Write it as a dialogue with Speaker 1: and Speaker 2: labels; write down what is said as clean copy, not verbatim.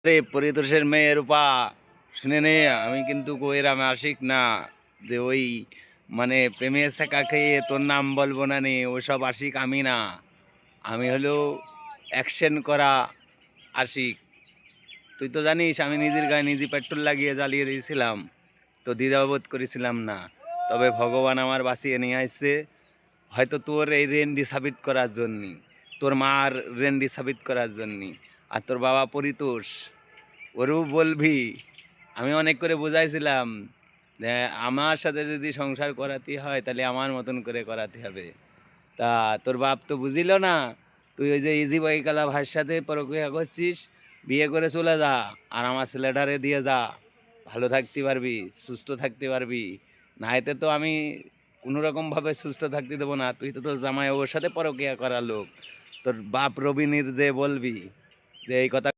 Speaker 1: রে পরিতোষের মেয়ে রূপা, শুনে নে, আমি কিন্তু এরম আশিক না যে ওই মানে প্রেমের শেখা খেয়ে তোর নাম বলবো না নে, ওসব আশিক আমি না। আমি হলো অ্যাকশন করা আশিক। তুই তো জানিস আমি নিজের গায়ে নিজে পেট্রোল লাগিয়ে জ্বালিয়ে দিয়েছিলাম, তো দ্বিধাবোধ করেছিলাম না। তবে ভগবান আমার বাঁচিয়ে নিয়ে আসছে, হয়তো তোর এই রেন্ডি সাবিত করার জন্যই, তোর মার রেন্ডি সাবিত করার জন্যই। আর তোর বাবা পরিতোষ, ওরও বলবি আমি অনেক করে বুঝাইছিলাম যে আমার সাথে যদি সংসার করাতে হয় তাহলে আমার মতন করে করাতে হবে। তা তোর বাপ তো বুঝিল না। তুই ওই যে ইজি বইকালা ভাইয়ের সাথে পরকিয়া করছিস, বিয়ে করে চলে যা, আর আমার ছেলেটারে দিয়ে যা, ভালো থাকতে পারবি, সুস্থ থাকতে পারবি। না এতে তো আমি কোনো রকমভাবে সুস্থ থাকতে দেবো না। তুই তো তোর জামাই ওর সাথে পরকিয়া করা লোক, তোর বাপ রবিনীর যে বলবি যে এই কথা